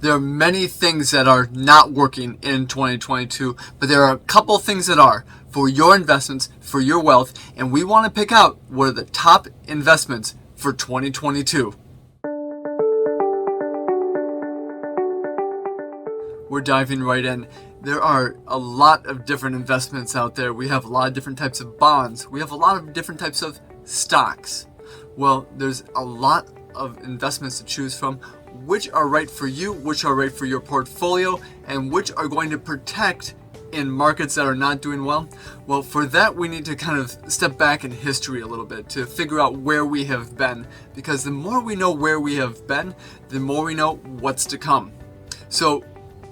There are many things that are not working in 2022, but there are a couple things that are for your investments, for your wealth, and we want to pick out what are the top investments for 2022. We're diving right in. There are a lot of different investments out there. We have a lot of different types of bonds. We have a lot of different types of stocks. Well, there's a lot of investments to choose from. Which are right for you, which are right for your portfolio, and which are going to protect in markets that are not doing well? Well, for that, we need to kind of step back in history a little bit to figure out where we have been. Because the more we know where we have been, the more we know what's to come. So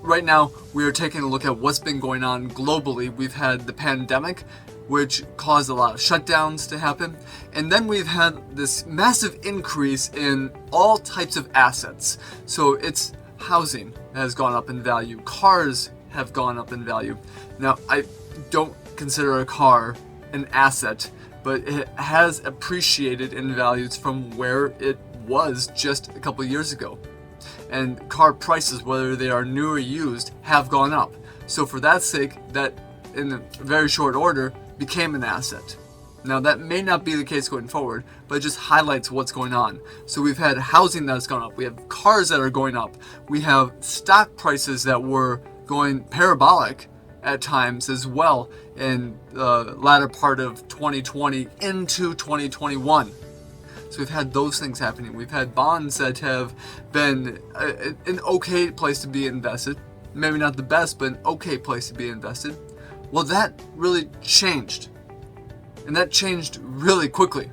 right now, we are taking a look at what's been going on globally. We've had the pandemic, which caused a lot of shutdowns to happen. And then we've had this massive increase in all types of assets. So it's housing has gone up in value. Cars have gone up in value. Now, I don't consider a car an asset, but it has appreciated in values from where it was just a couple of years ago. And car prices, whether they are new or used, have gone up. So for that sake, that in a very short order became an asset. Now that may not be the case going forward, but it just highlights what's going on. So we've had housing that's gone up, we have cars that are going up, we have stock prices that were going parabolic at times as well in the latter part of 2020 into 2021. So we've had those things happening. We've had bonds that have been an okay place to be invested. Maybe not the best, but an okay place to be invested. Well, that really changed. And that changed really quickly.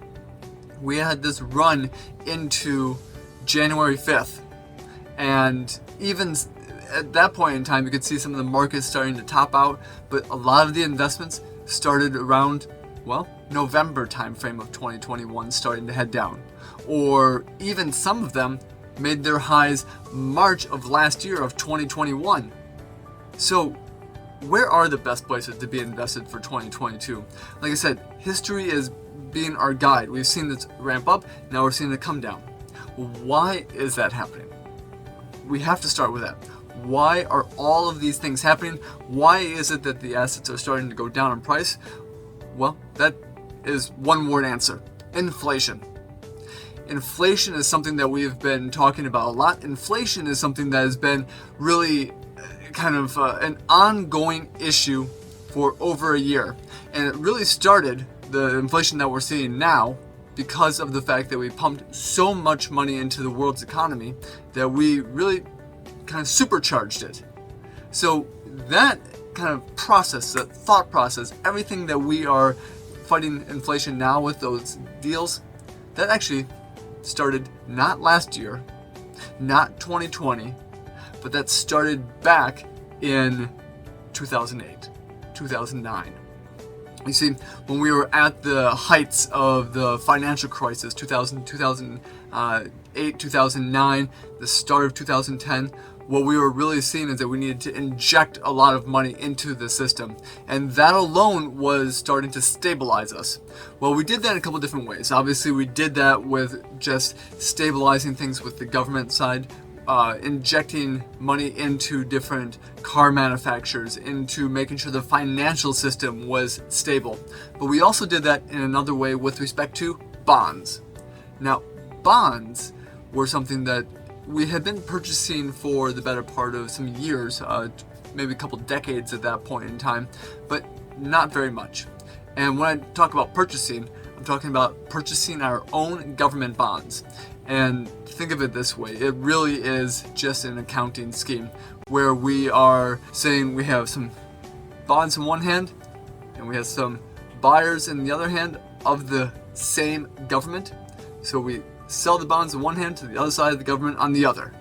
We had this run into January 5th. And even at that point in time, you could see some of the markets starting to top out. But a lot of the investments started around, well, November timeframe of 2021 starting to head down. Or even some of them made their highs March of last year of 2021. So where are the best places to be invested for 2022? Like I said, history is being our guide. We've seen this ramp up, now we're seeing it come down. Why is that happening? We have to start with that. Why are all of these things happening? Why is it that the assets are starting to go down in price? Well, that is one word answer: inflation. Inflation is something that we've been talking about a lot. Inflation is something that has been really kind of an ongoing issue for over a year. And it really started, the inflation that we're seeing now, because of the fact that we pumped so much money into the world's economy that we really kind of supercharged it. So that kind of process, that thought process, everything that we are fighting inflation now with those deals, that actually started not last year, not 2020, but that started back in 2008, 2009. You see, when we were at the heights of the financial crisis, 2008, 2009, the start of 2010, what we were really seeing is that we needed to inject a lot of money into the system. And that alone was starting to stabilize us. Well, we did that in a couple different ways. Obviously, we did that with just stabilizing things with the government side, injecting money into different car manufacturers, into making sure the financial system was stable. But we also did that in another way with respect to bonds. Now, bonds were something that we had been purchasing for the better part of some years, maybe a couple decades at that point in time, but not very much. And when I talk about purchasing, I'm talking about purchasing our own government bonds. And think of it this way, it really is just an accounting scheme where we are saying we have some bonds in one hand and we have some buyers in the other hand of the same government. So we sell the bonds in one hand to the other side of the government on the other.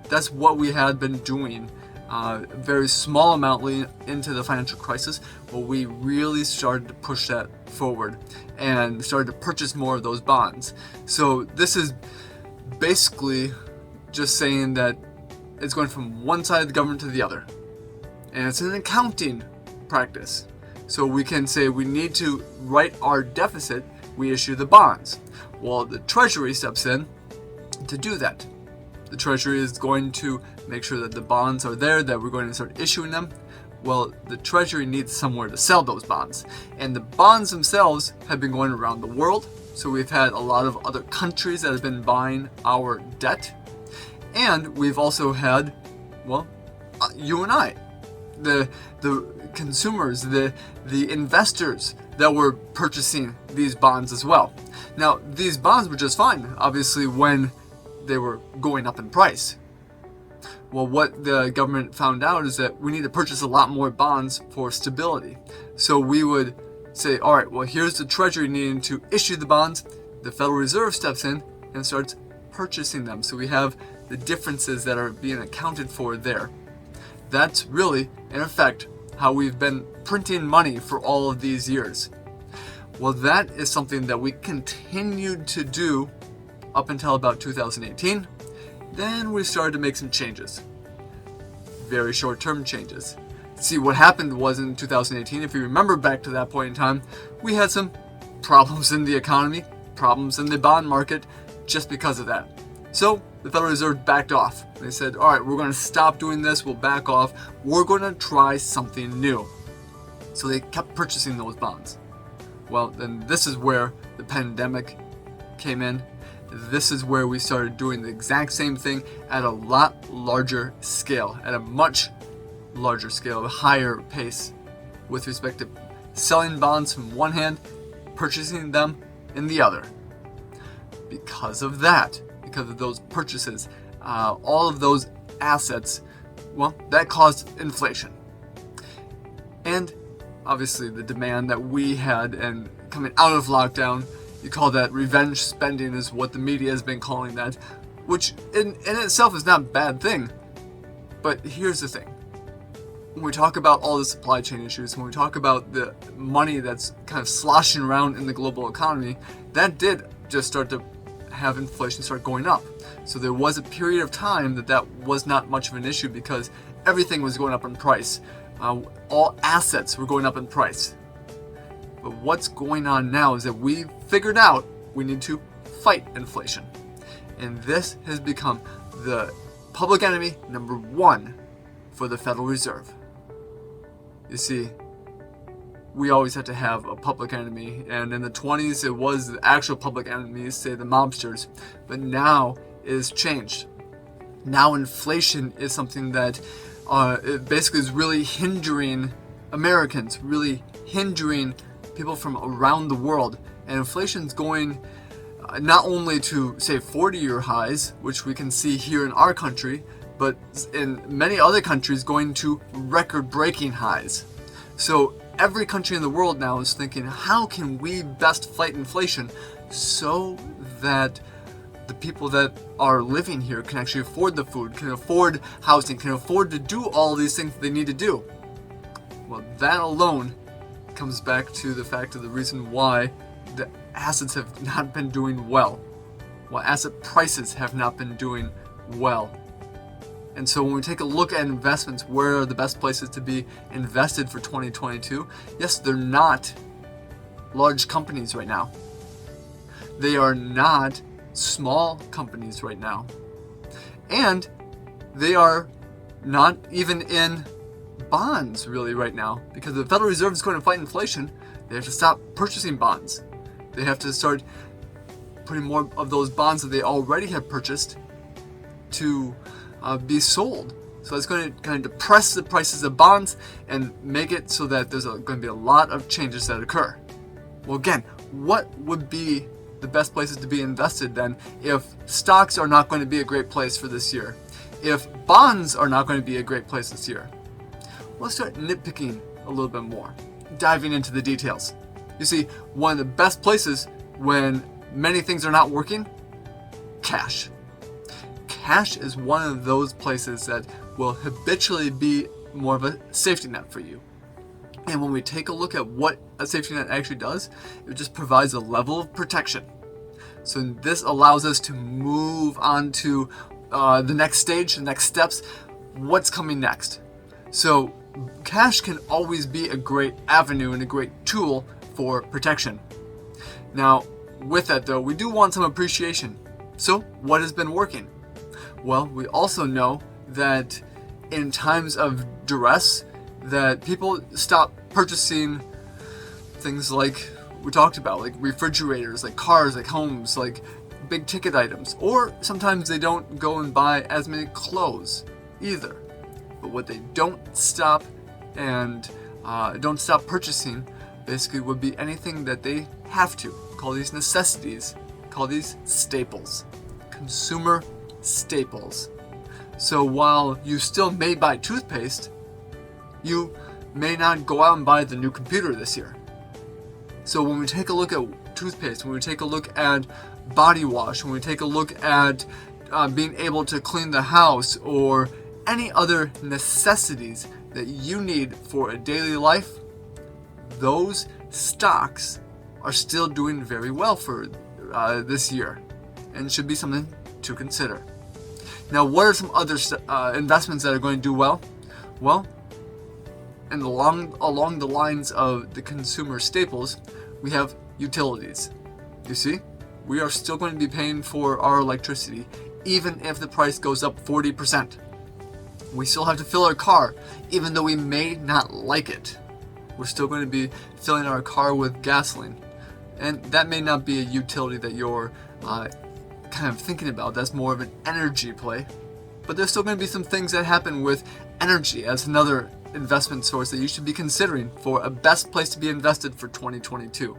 That's what we had been doing a very small amount into the financial crisis, but we really started to push that forward and started to purchase more of those bonds. So this is basically just saying that it's going from one side of the government to the other. And it's an accounting practice. So we can say we need to write our deficit, we issue the bonds. Well, the Treasury steps in to do that. the Treasury is going to make sure that the bonds are there, that we're going to start issuing them. Well, the Treasury needs somewhere to sell those bonds. And the bonds themselves have been going around the world. So we've had a lot of other countries that have been buying our debt. And we've also had, well, you and I, the consumers, the investors that were purchasing these bonds as well. Now, these bonds were just fine, obviously, when they were going up in price. Well, what the government found out is that we need to purchase a lot more bonds for stability. So we would say, all right, well, here's the Treasury needing to issue the bonds. The Federal Reserve steps in and starts purchasing them. So we have the differences that are being accounted for there. That's really, in effect, how we've been printing money for all of these years. Well, that is something that we continued to do up until about 2018. Then we started to make some changes. Very short-term changes. See, what happened was in 2018, if you remember back to that point in time, we had some problems in the economy, problems in the bond market, just because of that. So the Federal Reserve backed off. They said, all right, we're going to stop doing this, we'll back off, we're going to try something new. So they kept purchasing those bonds. Well, then this is where the pandemic came in. This is where we started doing the exact same thing at a lot larger scale, at a much larger scale, a higher pace, with respect to selling bonds from one hand, purchasing them in the other. Because of that, because of those purchases, all of those assets, well, that caused inflation. And obviously the demand that we had, and coming out of lockdown, you call that revenge spending, is what the media has been calling that, which in itself is not a bad thing. But here's the thing. When we talk about all the supply chain issues, when we talk about the money that's kind of sloshing around in the global economy, that did just start to have inflation start going up. So there was a period of time that was not much of an issue because everything was going up in price. All assets were going up in price. But what's going on now is that we figured out we need to fight inflation. And this has become the public enemy number one for the Federal Reserve. You see, we always had to have a public enemy, and in the 20s it was the actual public enemies, say the mobsters, but now it has changed. Now inflation is something that it basically is really hindering Americans, really hindering people from around the world. And inflation's going not only to, say, 40-year highs, which we can see here in our country, but in many other countries going to record-breaking highs. So every country in the world now is thinking, how can we best fight inflation so that the people that are living here can actually afford the food, can afford housing, can afford to do all these things they need to do? Well, that alone comes back to the fact of the reason why the assets have not been doing well. Why asset prices have not been doing well. And so when we take a look at investments, where are the best places to be invested for 2022? Yes, they're not large companies right now. They are not small companies right now. And they are not even in bonds really right now, because the Federal Reserve is going to fight inflation. They have to stop purchasing bonds. They have to start putting more of those bonds that they already have purchased to be sold. So it's going to kind of depress the prices of bonds and make it so that there's going to be a lot of changes that occur. Well, again, what would be the best places to be invested then if stocks are not going to be a great place for this year? If bonds are not going to be a great place this year? Let's start nitpicking a little bit more, diving into the details. You see, one of the best places when many things are not working, cash. Cash is one of those places that will habitually be more of a safety net for you. And when we take a look at what a safety net actually does, it just provides a level of protection. So this allows us to move on to the next stage, the next steps, what's coming next. So cash can always be a great avenue and a great tool for protection. Now, with that though, we do want some appreciation. So what has been working? Well, we also know that in times of duress, that people stop purchasing things like we talked about, like refrigerators, like cars, like homes, like big ticket items. Or sometimes they don't go and buy as many clothes either. But what they don't stop purchasing basically would be anything that they have to. Call these necessities, call these staples, consumer staples. So while you still may buy toothpaste, you may not go out and buy the new computer this year. So when we take a look at toothpaste, when we take a look at body wash, when we take a look at being able to clean the house or any other necessities that you need for a daily life, those stocks are still doing very well for this year and should be something to consider. Now, what are some other investments that are going to do well? Well, and along the lines of the consumer staples, we have utilities. You see, we are still going to be paying for our electricity, even if the price goes up 40%. We still have to fill our car, even though we may not like it. We're still going to be filling our car with gasoline. And that may not be a utility that you're kind of thinking about. That's more of an energy play. But there's still going to be some things that happen with energy as another investment source that you should be considering for a best place to be invested for 2022.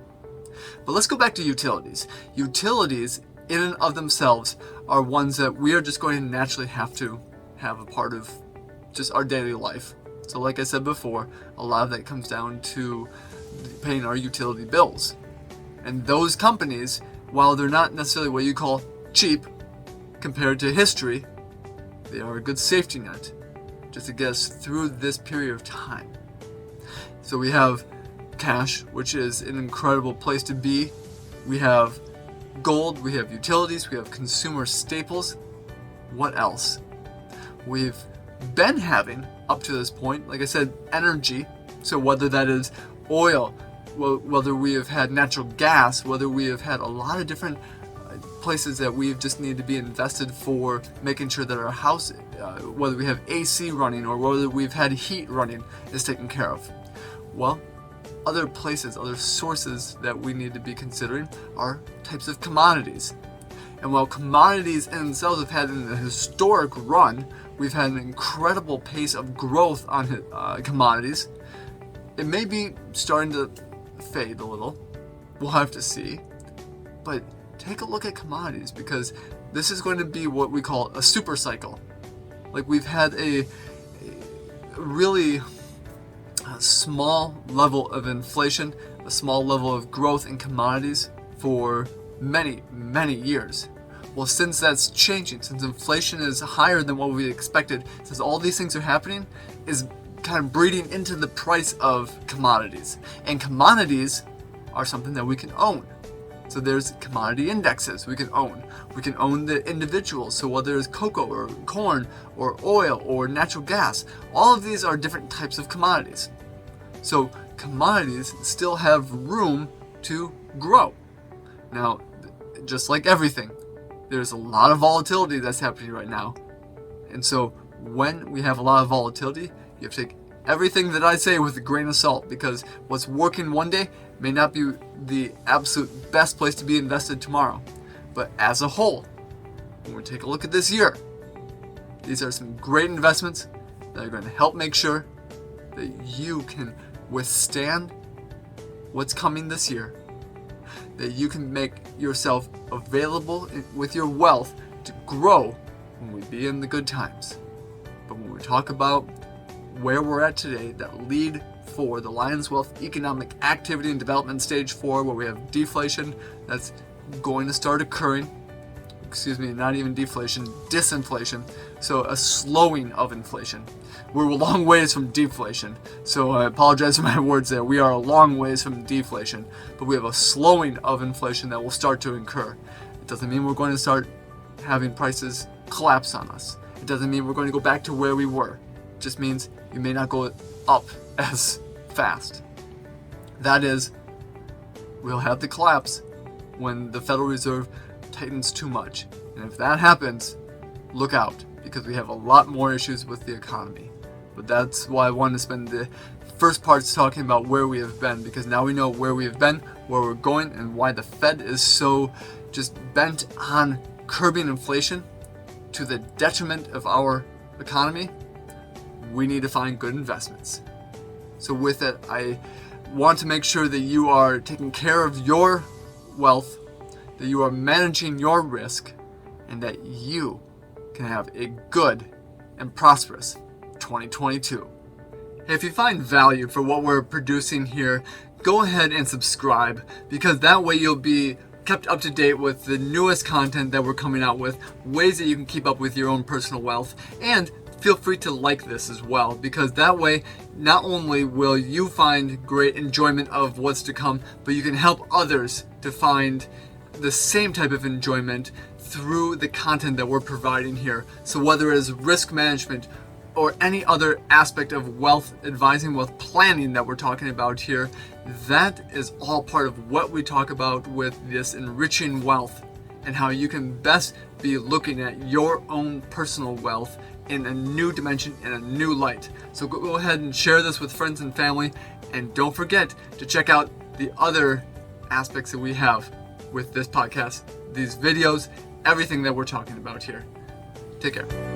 But let's go back to utilities. Utilities in and of themselves are ones that we are just going to naturally have to have a part of just our daily life. So like I said before, a lot of that comes down to paying our utility bills. And those companies, while they're not necessarily what you call cheap compared to history, they are a good safety net just to get us through this period of time. So we have cash, which is an incredible place to be. We have gold, we have utilities, we have consumer staples. What else? We've been having, up to this point, like I said, energy. So whether that is oil, whether we have had natural gas, whether we have had a lot of different places that we just need to be invested for making sure that our house, whether we have AC running or whether we've had heat running, is taken care of. Well, other places, other sources that we need to be considering are types of commodities. And while commodities in themselves have had a historic run, we've had an incredible pace of growth on commodities. It may be starting to fade a little. We'll have to see. But take a look at commodities, because this is going to be what we call a super cycle. Like, we've had a really small level of inflation, a small level of growth in commodities for many, many years. Well, since that's changing, since inflation is higher than what we expected, since all these things are happening, is kind of breeding into the price of commodities. And commodities are something that we can own. So there's commodity indexes we can own. We can own the individuals. So whether it's cocoa or corn or oil or natural gas, all of these are different types of commodities. So commodities still have room to grow. Now, just like everything, there's a lot of volatility that's happening right now. And so when we have a lot of volatility, you have to take everything that I say with a grain of salt, because what's working one day may not be the absolute best place to be invested tomorrow. But as a whole, when we take a look at this year, these are some great investments that are going to help make sure that you can withstand what's coming this year, that you can make yourself available with your wealth to grow when we be in the good times. But when we talk about where we're at today, that lead for the Lions Wealth Economic Activity and Development Stage 4, where we have deflation that's going to start occurring. Not even deflation, disinflation. So a slowing of inflation. We're a long ways from deflation. So I apologize for my words there. We are a long ways from deflation, but we have a slowing of inflation that will start to occur. It doesn't mean we're going to start having prices collapse on us. It doesn't mean we're going to go back to where we were. It just means you may not go up as fast. That is, we'll have the collapse when the Federal Reserve tightens too much. And if that happens, look out, because we have a lot more issues with the economy. But that's why I wanted to spend the first parts talking about where we have been, because now we know where we have been, where we're going, and why the Fed is so just bent on curbing inflation to the detriment of our economy. We need to find good investments. So with it, I want to make sure that you are taking care of your wealth, that you are managing your risk, and that you can have a good and prosperous 2022. If you find value for what we're producing here, go ahead and subscribe, because that way you'll be kept up to date with the newest content that we're coming out with, ways that you can keep up with your own personal wealth, and feel free to like this as well, because that way not only will you find great enjoyment of what's to come, but you can help others to find the same type of enjoyment through the content that we're providing here. So whether it is risk management or any other aspect of wealth advising, wealth planning that we're talking about here, that is all part of what we talk about with this enriching wealth, and how you can best be looking at your own personal wealth in a new dimension, in a new light. So go ahead and share this with friends and family, and don't forget to check out the other aspects that we have with this podcast, these videos, everything that we're talking about here. Take care.